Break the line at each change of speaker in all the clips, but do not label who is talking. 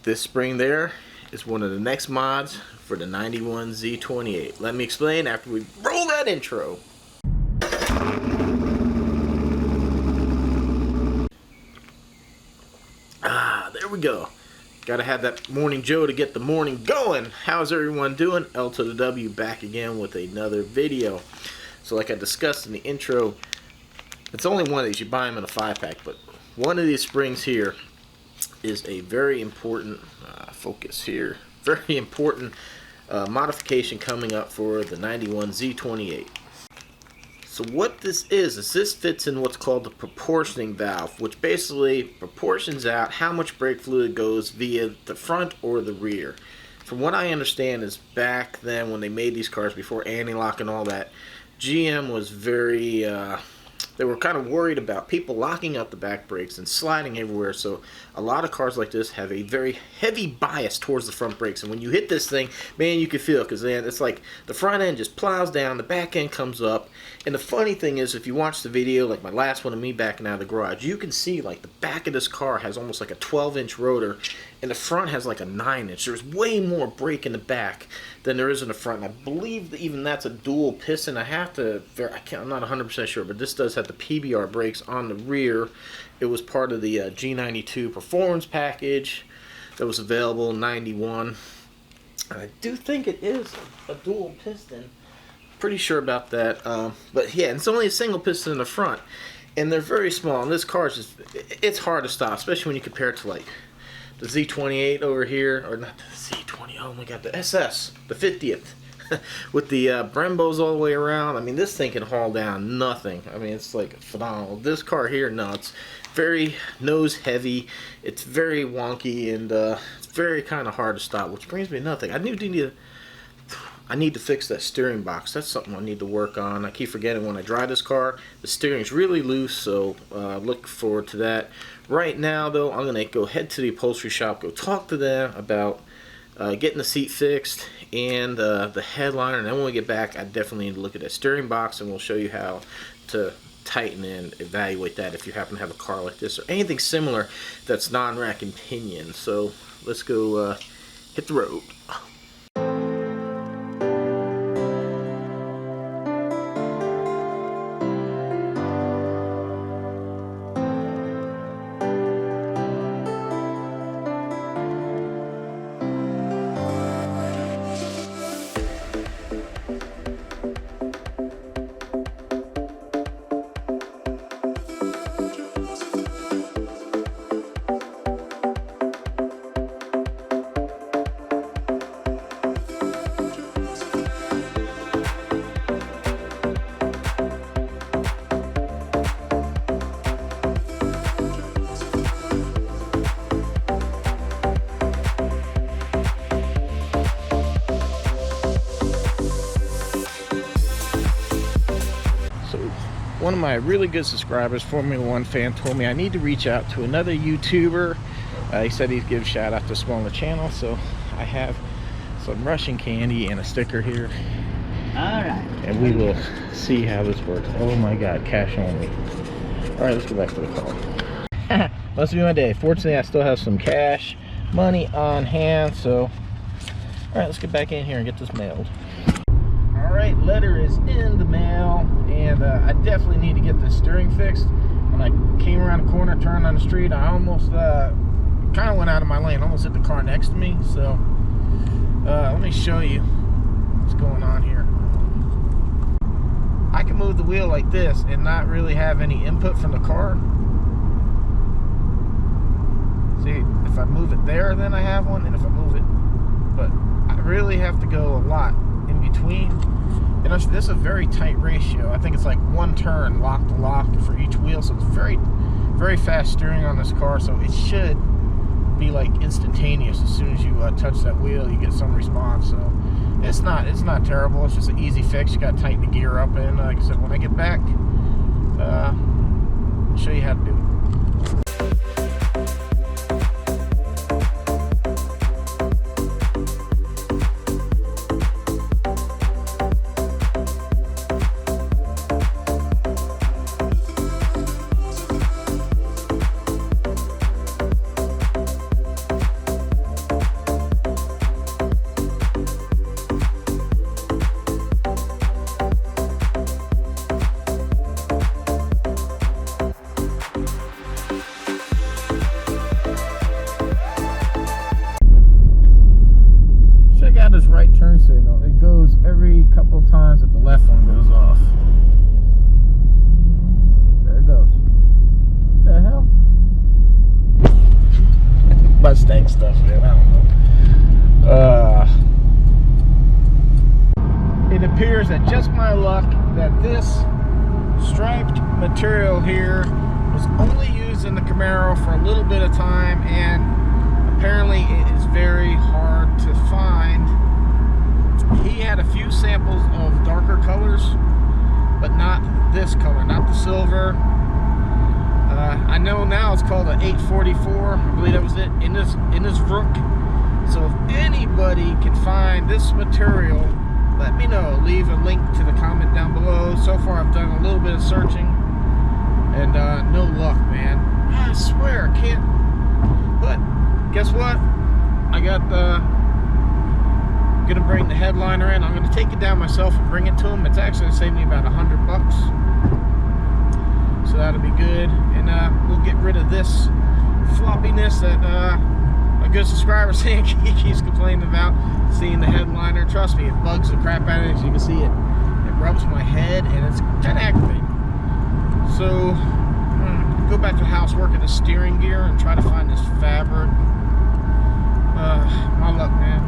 This spring there is one of the next mods for the 91 Z28. Let me explain after we roll that intro. There we go. Gotta have that morning Joe to get the morning going. How's everyone doing? L to the W back again with another video. So like I discussed in the intro, it's only one of these. You buy them in a 5-pack, but one of these springs here is a very important focus here. Very important modification coming up for the 91 Z28. So what this is this fits in what's called the proportioning valve, which basically proportions out how much brake fluid goes via the front or the rear. From what I understand is back then when they made these cars before anti-lock and all that, GM was very, they were kind of worried about people locking out the back brakes and sliding everywhere. So a lot of cars like this have a very heavy bias towards the front brakes. And when you hit this thing, man, you can feel it, because then it's like the front end just plows down, the back end comes up. And the funny thing is, if you watch the video, like my last one of me backing out of the garage, you can see like the back of this car has almost like a 12-inch rotor, and the front has like a 9-inch. There's way more brake in the back than there is in the front. And I believe that even that's a dual piston. I'm not 100% sure, but this does have the PBR brakes on the rear. It was part of the G92 performance package that was available in 91. And I do think it is a dual piston. Pretty sure about that. But yeah, it's only a single piston in the front, and they're very small. And this car is just, it's hard to stop, especially when you compare it to like the Z28 over here, or not the Z20, oh my god, the SS, the 50th, with the Brembos all the way around. I mean, this thing can haul down nothing. I mean, it's like phenomenal. This car here, no, it's very nose heavy, it's very wonky, and it's very kind of hard to stop, which brings me to nothing. I need to fix that steering box. That's something I need to work on. I keep forgetting when I drive this car. The steering's really loose, so look forward to that. Right now, though, I'm going to go head to the upholstery shop, go talk to them about getting the seat fixed and the headliner. And then when we get back, I definitely need to look at that steering box, and we'll show you how to tighten and evaluate that if you happen to have a car like this or anything similar that's non-rack and pinion. So let's go hit the road. One of my really good subscribers, Formula One fan, told me I need to reach out to another YouTuber. He said he'd give a shout out to smaller channel, so I have some Russian candy and a sticker here.
Alright.
And we will see how this works. Oh my god, cash only. Alright, let's get back to the car. Must be my day. Fortunately, I still have some cash money on hand, so alright, let's get back in here and get this mailed. Alright, letter is in the mail, and I definitely need to get this steering fixed. When I came around the corner, turned on the street, I almost kind of went out of my lane, almost hit the car next to me. So let me show you what's going on here. I can move the wheel like this and not really have any input from the car. See, if I move it there, then I have one, and if I move it, but I really have to go a lot in between. And this is a very tight ratio. I think it's like one turn lock to lock for each wheel, so it's very, very fast steering on this car. So it should be like instantaneous. As soon as you touch that wheel, you get some response. So it's not terrible. It's just an easy fix. You got to tighten the gear up, and like I said, when I get back, I'll show you how to do it. every couple of times that the left one goes off. There it goes. What the hell? Mustang stuff, man. I don't know. It appears that just my luck that this striped material here was only used in the Camaro for a little bit of time, and apparently it is very hard to find. He had a few samples of darker colors, but not this color, not the silver. I know now it's called an 844. I believe that was it in this Rook. So if anybody can find this material, let me know. Leave a link to the comment down below. So far I've done a little bit of searching, and no luck, man. I swear I can't. But guess what? I got gonna bring the headliner in. I'm gonna take it down myself and bring it to him. It's actually gonna save me about $100, so that'll be good. And we'll get rid of this floppiness that a good subscriber saying he keeps complaining about seeing the headliner. Trust me, it bugs the crap out of it. As you can see, it rubs my head, and it's kind of aggravating. So go back to the house, work at the steering gear, and try to find this fabric. My luck, man.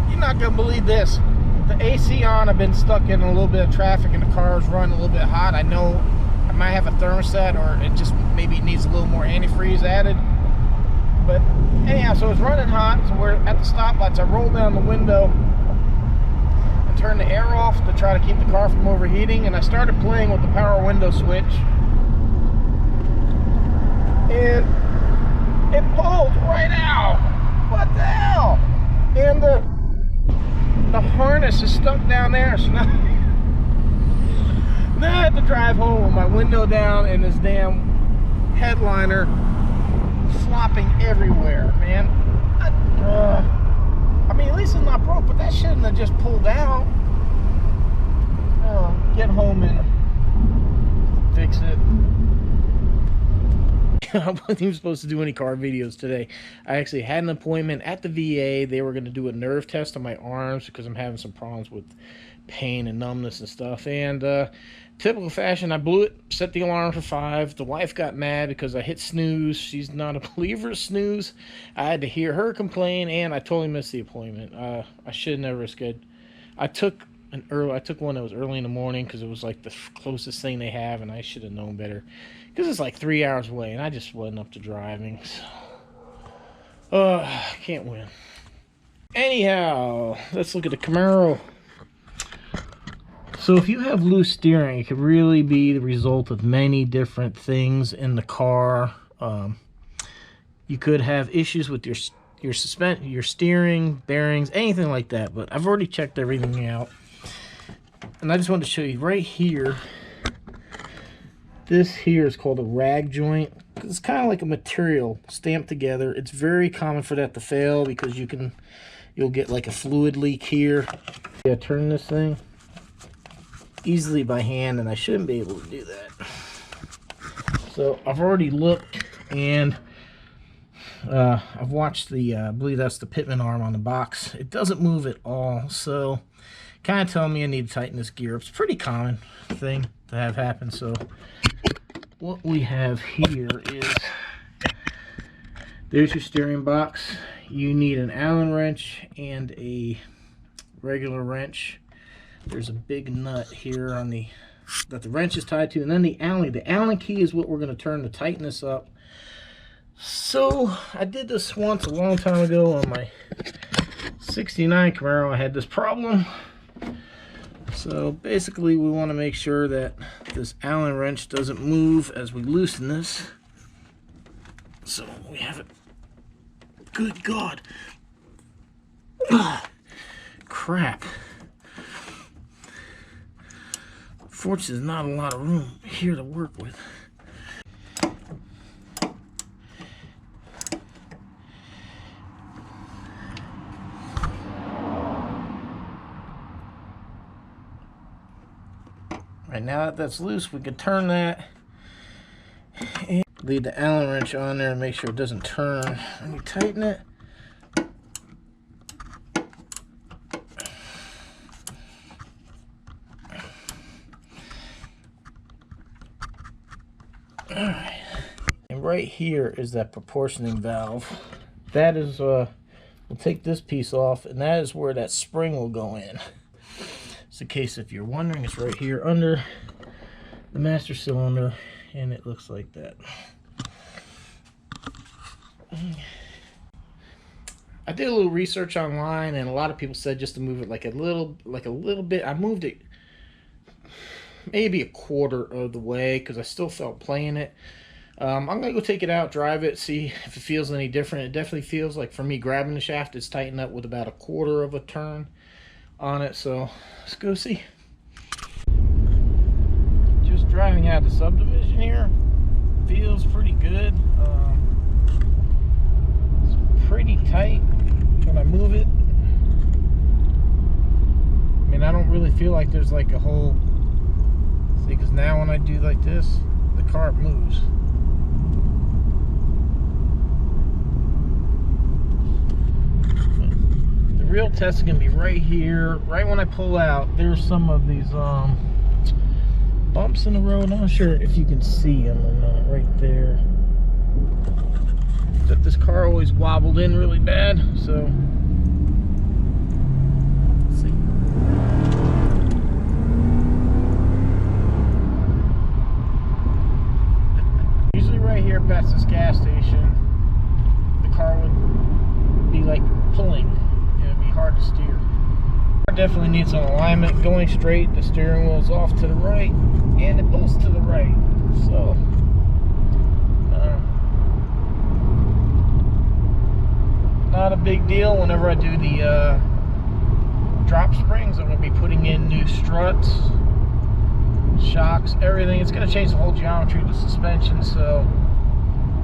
You're not gonna believe this. The AC on, I've been stuck in a little bit of traffic, and the car's running a little bit hot. I know I might have a thermostat, or it just maybe needs a little more antifreeze added. But anyhow, so it's running hot, so we're at the stoplights. I roll down the window and turn the air off to try to keep the car from overheating, and I started playing with the power window switch, and it pulled right out. What the hell? And the harness is stuck down there, so now I have to drive home with my window down and this damn headliner flopping everywhere, man. I mean, at least it's not broke, but that shouldn't have just pulled out. Get home and fix it. I wasn't even supposed to do any car videos today. I actually had an appointment at the VA. They were going to do a nerve test on my arms because I'm having some problems with pain and numbness and stuff. And typical fashion, I blew it, set the alarm for 5. The wife got mad because I hit snooze. She's not a believer of snooze. I had to hear her complain, and I totally missed the appointment. I should have never scheduled. I took one that was early in the morning because it was like the closest thing they have, and I should have known better because it's like 3 hours away, and I just wasn't up to driving. So, can't win. Anyhow, let's look at the Camaro. So if you have loose steering, it could really be the result of many different things in the car. You could have issues with your steering, bearings, anything like that. But I've already checked everything out, and I just wanted to show you right here. This here is called a rag joint. It's kind of like a material stamped together. It's very common for that to fail because you'll get like a fluid leak here. Yeah, turn this thing easily by hand, and I shouldn't be able to do that. So I've already looked, and I've watched the I believe that's the pitman arm on the box. It doesn't move at all, so kind of telling me I need to tighten this gear up. It's a pretty common thing to have happen. So what we have here is, there's your steering box. You need an Allen wrench and a regular wrench. There's a big nut here on that the wrench is tied to, and then the Allen key is what we're going to turn to tighten this up. So I did this once a long time ago on my 69 Camaro. I had this problem. So basically we want to make sure that this Allen wrench doesn't move as we loosen this. So we have it. Good God. Crap. Fortunately, there's not a lot of room here to work with. Right, now that that's loose, we can turn that and leave the Allen wrench on there and make sure it doesn't turn when you tighten it. right here is that proportioning valve. That is, we'll take this piece off, and that is where that spring will go in. It's in case if you're wondering, it's right here under the master cylinder, and it looks like that. I did a little research online, and a lot of people said just to move it like a little bit. I moved it maybe a quarter of the way because I still felt playing it. I'm gonna go take it out, drive it, see if it feels any different. It definitely feels like, for me, grabbing the shaft, it's tightened up with about a quarter of a turn on it. So let's go see. Just driving out the subdivision here, feels pretty good. It's pretty tight when I move it. I mean, I don't really feel like there's like a whole, see, because now when I do like this, the car moves. The real test is gonna be right here, right when I pull out. There's some of these bumps in the road. I'm not sure if you can see them or not, right there. That this car always wobbled in really bad, so let's see. Usually right here past this gas station, the car would be like pulling. It would be hard to steer. Definitely needs some alignment. Going straight, the steering wheel is off to the right, and it pulls to the right. So not a big deal. Whenever I do the drop springs, I'm going to be putting in new struts, shocks, everything. It's going to change the whole geometry of the suspension, so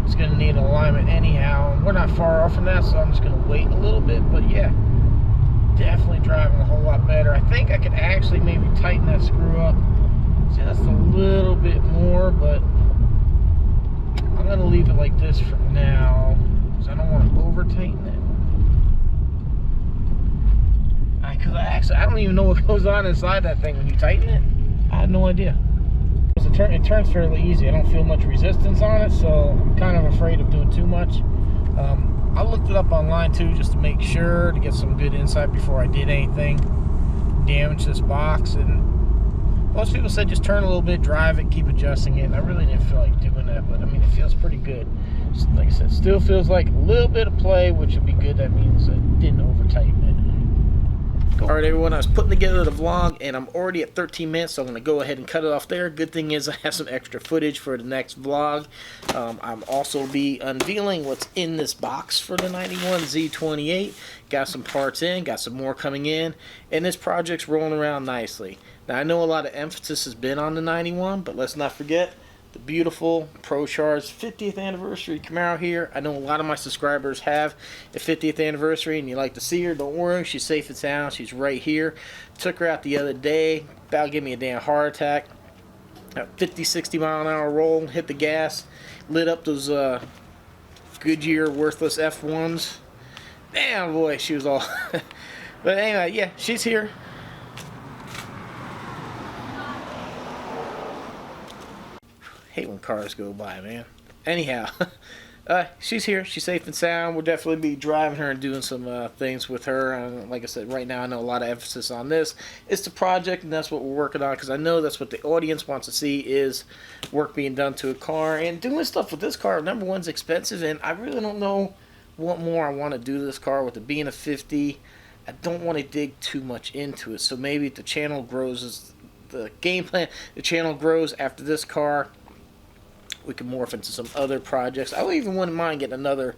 it's going to need an alignment anyhow. We're not far off from that, so I'm just going to wait a little bit. But yeah, definitely driving a whole lot better. I think I could actually maybe tighten that screw up just a little bit more, but I'm going to leave it like this for now because I don't want to over tighten it. Because I don't even know what goes on inside that thing when you tighten it. I had no idea. It turns fairly easy. I don't feel much resistance on it, so I'm kind of afraid of doing too much. I looked it up online too, just to make sure, to get some good insight before I did anything, damage this box. And most people said just turn a little bit, drive it, keep adjusting it. And I really didn't feel like doing that, but I mean, it feels pretty good. Just, like I said, still feels like a little bit of play, which would be good. That means I didn't over tighten it. Alright everyone, I was putting together the vlog and I'm already at 13 minutes, so I'm going to go ahead and cut it off there. Good thing is I have some extra footage for the next vlog. I'm also be unveiling what's in this box for the 91 Z28. Got some parts in, got some more coming in, and this project's rolling around nicely. Now I know a lot of emphasis has been on the 91, but let's not forget the beautiful ProChar's 50th anniversary Camaro here. I know a lot of my subscribers have a 50th anniversary and you like to see her. Don't worry, she's safe and sound. She's right here. Took her out the other day. About gave me a damn heart attack. 50, 60 mile an hour roll, hit the gas, lit up those Goodyear worthless F1s. Damn boy, she was all but anyway, yeah, she's here. Hate when cars go by, man. Anyhow, she's here. She's safe and sound. We'll definitely be driving her and doing some things with her. Like I said, right now I know a lot of emphasis on this. It's the project, and that's what we're working on, because I know that's what the audience wants to see, is work being done to a car. And doing stuff with this car, number one's expensive, and I really don't know what more I want to do to this car. With it being a 50, I don't want to dig too much into it. So maybe if the channel grows, as the game plan, the channel grows after this car, we can morph into some other projects. I even wouldn't mind getting another,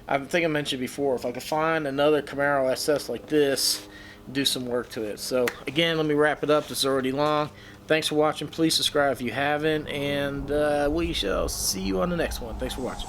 I think I mentioned before, if I could find another Camaro SS like this, do some work to it. So again, let me wrap it up. This is already long. Thanks for watching. Please subscribe if you haven't, and we shall see you on the next one. Thanks for watching.